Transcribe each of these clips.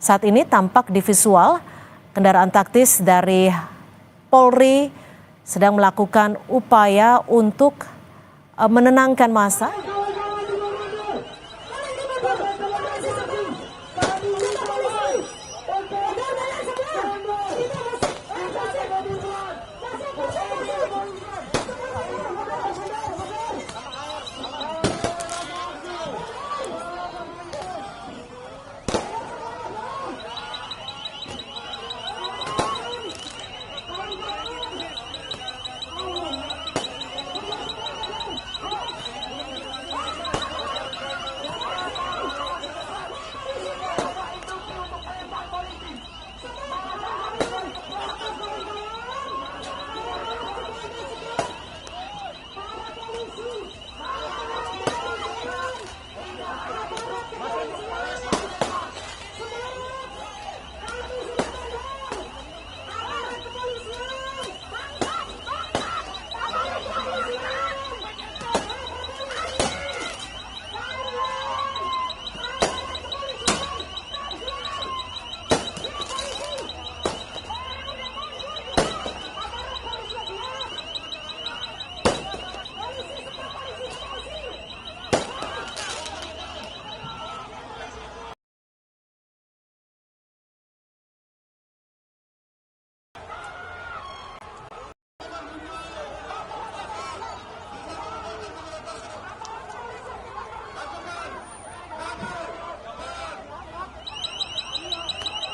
Saat ini tampak di visual kendaraan taktis dari Polri sedang melakukan upaya untuk menenangkan massa.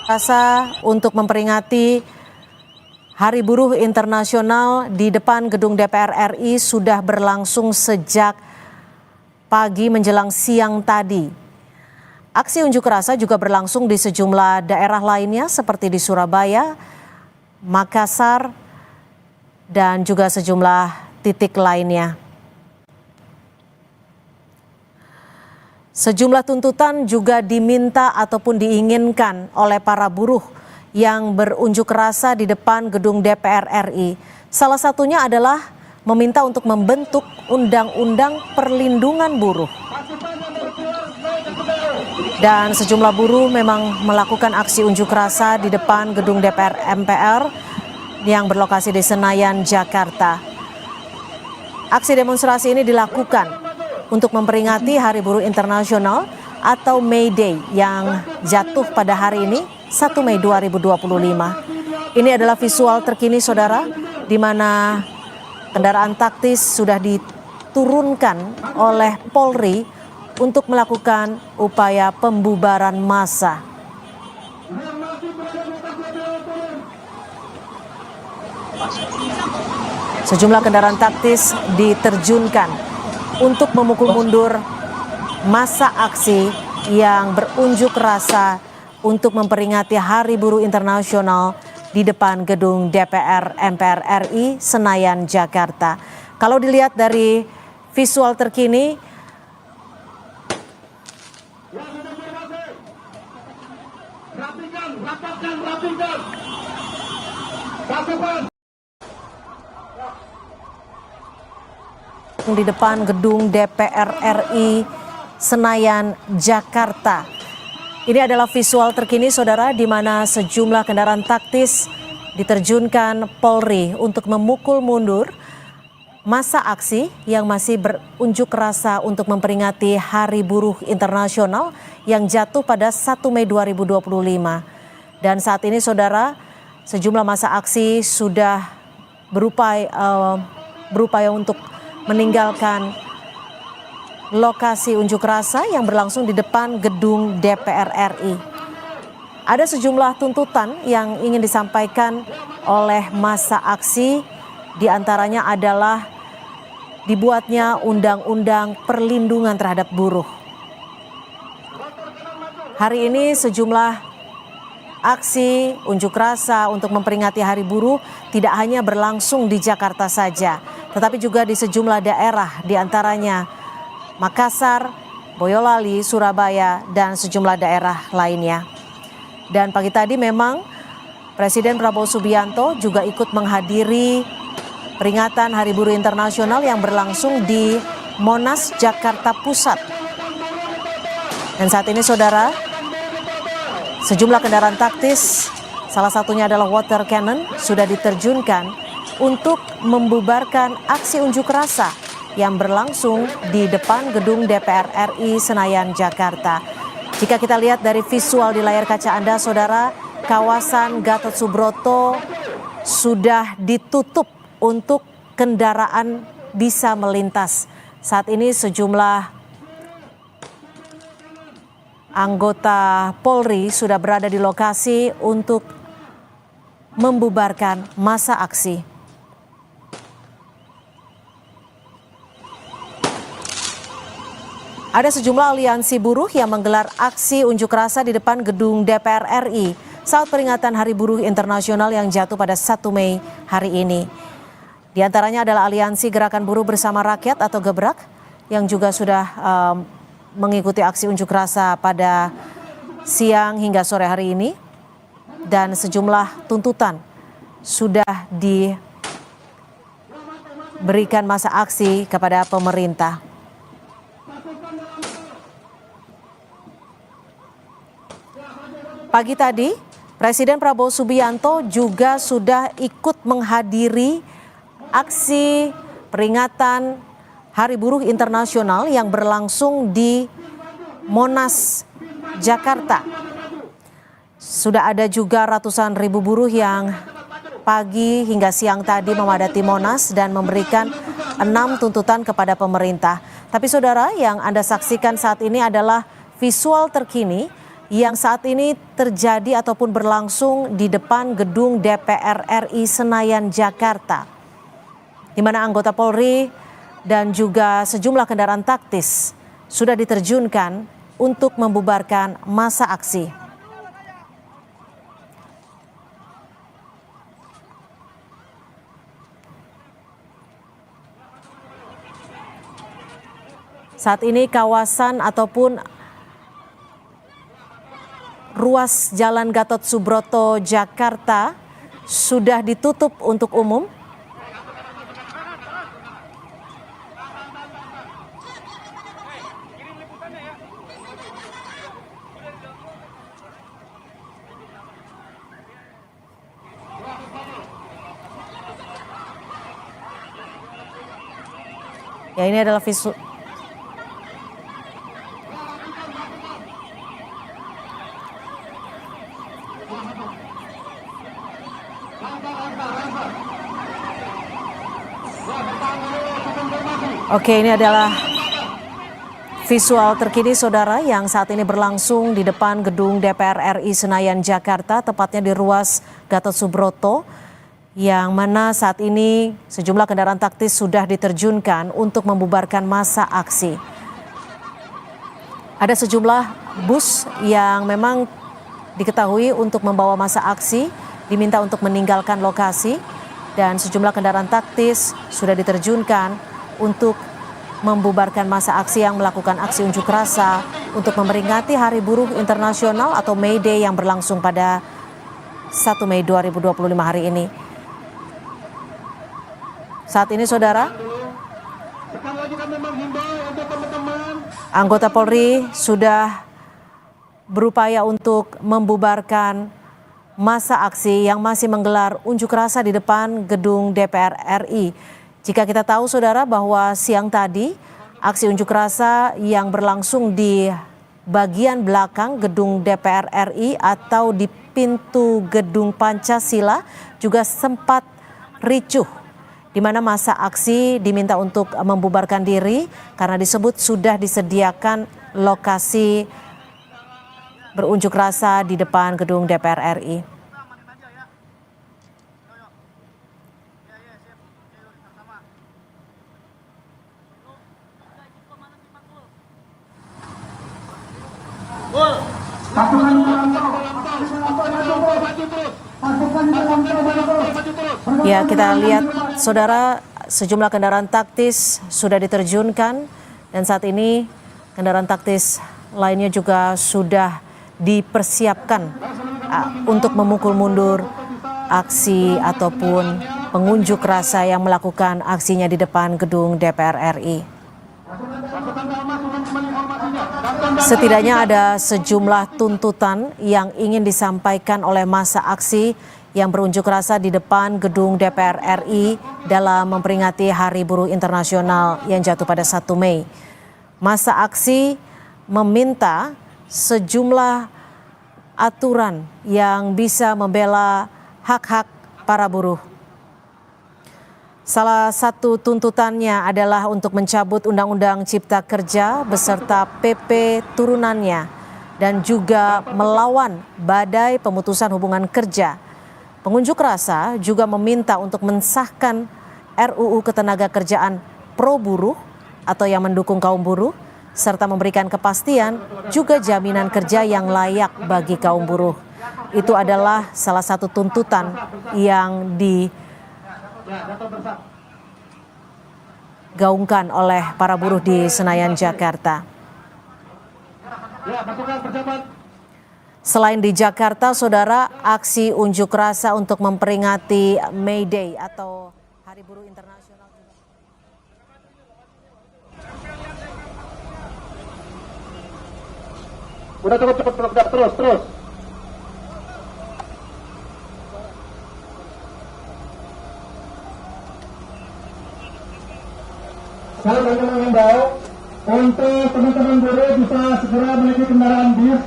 Masa untuk memperingati Hari Buruh Internasional di depan gedung DPR RI sudah berlangsung sejak pagi menjelang siang tadi. Aksi unjuk rasa juga berlangsung di sejumlah daerah lainnya seperti di Surabaya, Makassar, dan juga sejumlah titik lainnya. Sejumlah tuntutan juga diminta ataupun diinginkan oleh para buruh yang berunjuk rasa di depan gedung DPR RI. Salah satunya adalah meminta untuk membentuk Undang-Undang Perlindungan Buruh. Dan sejumlah buruh memang melakukan aksi unjuk rasa di depan gedung DPR MPR yang berlokasi di Senayan, Jakarta. Aksi demonstrasi ini dilakukan untuk memperingati Hari Buruh Internasional atau May Day yang jatuh pada hari ini 1 Mei 2025. Ini adalah visual terkini saudara, di mana kendaraan taktis sudah diturunkan oleh Polri untuk melakukan upaya pembubaran massa. Sejumlah kendaraan taktis diterjunkan untuk memukul mundur massa aksi yang berunjuk rasa untuk memperingati Hari Buruh Internasional di depan gedung DPR MPR RI Senayan, Jakarta. Kalau dilihat dari visual terkini, di depan gedung DPR RI Senayan, Jakarta. Ini adalah visual terkini saudara, di mana sejumlah kendaraan taktis diterjunkan Polri untuk memukul mundur massa aksi yang masih berunjuk rasa untuk memperingati Hari Buruh Internasional yang jatuh pada 1 Mei 2025. Dan saat ini saudara, sejumlah massa aksi sudah berupaya untuk meninggalkan lokasi unjuk rasa yang berlangsung di depan gedung DPR RI. Ada sejumlah tuntutan yang ingin disampaikan oleh massa aksi, diantaranya adalah dibuatnya Undang-Undang Perlindungan terhadap Buruh. Hari ini sejumlah aksi unjuk rasa untuk memperingati Hari Buruh tidak hanya berlangsung di Jakarta saja, tetapi juga di sejumlah daerah, diantaranya Makassar, Boyolali, Surabaya, dan sejumlah daerah lainnya. Dan pagi tadi memang Presiden Prabowo Subianto juga ikut menghadiri peringatan Hari Buruh Internasional yang berlangsung di Monas, Jakarta Pusat. Dan saat ini saudara, Sejumlah kendaraan taktis, salah satunya adalah water cannon, sudah diterjunkan untuk membubarkan aksi unjuk rasa yang berlangsung di depan gedung DPR RI Senayan, Jakarta. Jika kita lihat dari visual di layar kaca Anda, saudara, kawasan Gatot Subroto sudah ditutup untuk kendaraan bisa melintas. Saat ini sejumlah anggota Polri sudah berada di lokasi untuk membubarkan massa aksi. Ada sejumlah aliansi buruh yang menggelar aksi unjuk rasa di depan gedung DPR RI saat peringatan Hari Buruh Internasional yang jatuh pada 1 Mei hari ini. Di antaranya adalah Aliansi Gerakan Buruh Bersama Rakyat atau Gebrak yang juga sudah mengikuti aksi unjuk rasa pada siang hingga sore hari ini, dan sejumlah tuntutan sudah diberikan masa aksi kepada pemerintah. Pagi tadi, Presiden Prabowo Subianto juga sudah ikut menghadiri aksi peringatan Hari Buruh Internasional yang berlangsung di Monas, Jakarta. Sudah ada juga ratusan ribu buruh yang pagi hingga siang tadi memadati Monas dan memberikan 6 tuntutan kepada pemerintah. Tapi saudara, yang Anda saksikan saat ini adalah visual terkini yang saat ini terjadi ataupun berlangsung di depan gedung DPR RI Senayan, Jakarta, di mana anggota Polri dan juga sejumlah kendaraan taktis sudah diterjunkan untuk membubarkan massa aksi. Saat ini kawasan ataupun ruas Jalan Gatot Subroto, Jakarta sudah ditutup untuk umum. Ya, ini adalah visual. Oke, ini adalah visual terkini saudara yang saat ini berlangsung di depan gedung DPR RI Senayan, Jakarta, tepatnya di ruas Gatot Subroto, yang mana saat ini sejumlah kendaraan taktis sudah diterjunkan untuk membubarkan massa aksi. Ada sejumlah bus yang memang diketahui untuk membawa massa aksi diminta untuk meninggalkan lokasi, dan sejumlah kendaraan taktis sudah diterjunkan untuk membubarkan massa aksi yang melakukan aksi unjuk rasa untuk memperingati Hari Buruh Internasional atau May Day yang berlangsung pada 1 Mei 2025 hari ini. Saat ini saudara, anggota Polri sudah berupaya untuk membubarkan massa aksi yang masih menggelar unjuk rasa di depan gedung DPR RI. Jika kita tahu saudara bahwa siang tadi aksi unjuk rasa yang berlangsung di bagian belakang gedung DPR RI atau di pintu gedung Pancasila juga sempat ricuh, di mana massa aksi diminta untuk membubarkan diri karena disebut sudah disediakan lokasi berunjuk rasa di depan gedung DPR RI. Ya, kita lihat saudara, sejumlah kendaraan taktis sudah diterjunkan dan saat ini kendaraan taktis lainnya juga sudah dipersiapkan untuk memukul mundur aksi ataupun pengunjuk rasa yang melakukan aksinya di depan gedung DPR RI. Setidaknya ada sejumlah tuntutan yang ingin disampaikan oleh massa aksi yang berunjuk rasa di depan gedung DPR RI dalam memperingati Hari Buruh Internasional yang jatuh pada 1 Mei. Massa aksi meminta sejumlah aturan yang bisa membela hak-hak para buruh. Salah satu tuntutannya adalah untuk mencabut Undang-Undang Cipta Kerja beserta PP turunannya dan juga melawan badai pemutusan hubungan kerja. Pengunjuk rasa juga meminta untuk mensahkan RUU Ketenagakerjaan pro buruh atau yang mendukung kaum buruh serta memberikan kepastian juga jaminan kerja yang layak bagi kaum buruh. Itu adalah salah satu tuntutan yang digaungkan oleh para buruh di Senayan, Jakarta. Selain di Jakarta, saudara, aksi unjuk rasa untuk memperingati May Day atau Hari Buruh Internasional juga. Udah cukup, terus. Saya ingin mengimbau untuk teman-teman buruh bisa segera menaiki kendaraan bis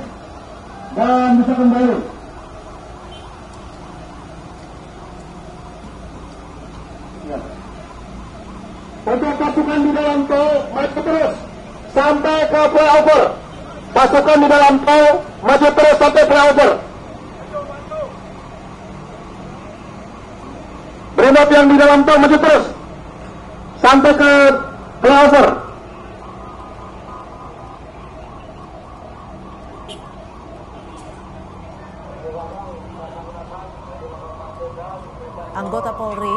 dan bisa kembali. Untuk pasukan di dalam tol maju terus sampai ke flyover. Pasukan di dalam tol maju terus sampai flyover. Brimob yang di dalam tol maju terus sampai ke flyover. Anggota Polri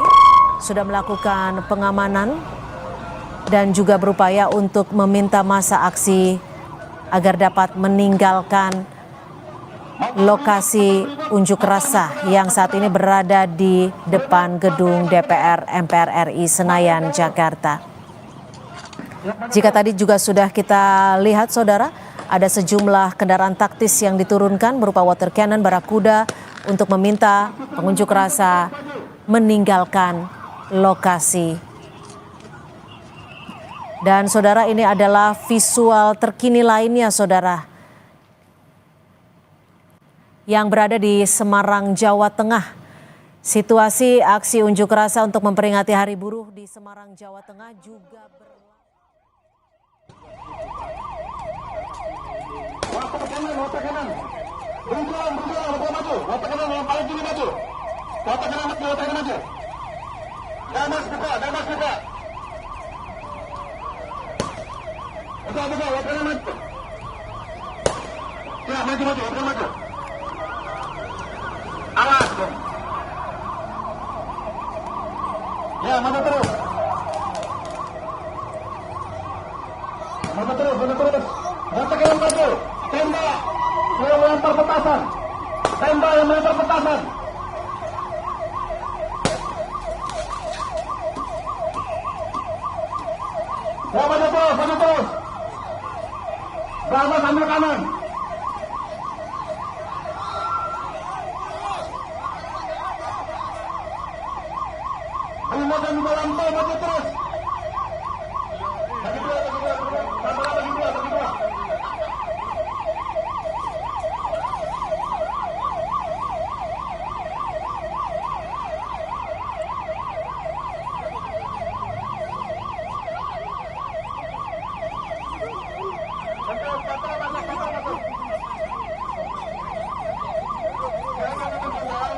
sudah melakukan pengamanan dan juga berupaya untuk meminta massa aksi agar dapat meninggalkan lokasi unjuk rasa yang saat ini berada di depan gedung DPR MPR RI Senayan, Jakarta. Jika tadi juga sudah kita lihat, saudara, ada sejumlah kendaraan taktis yang diturunkan berupa water cannon, barakuda untuk meminta pengunjuk rasa meninggalkan lokasi. Dan saudara, ini adalah visual terkini lainnya, saudara, yang berada di Semarang, Jawa Tengah. Situasi aksi unjuk rasa untuk memperingati Hari Buruh di Semarang, Jawa Tengah juga berlangsung. Water kanan. Berjuang, maju. Water kanan yang paling tinggi maju. Water kanan maju. Damas buka. Buka, water kanan maju. Ya, maju, water kanan maju. Awas dong. Ya, maju terus. Water kanan maju. Tembak yang melempar petasan. Ya, maju terus. Berapa sambil kanan. Brimob yang di dalam tol maju terus.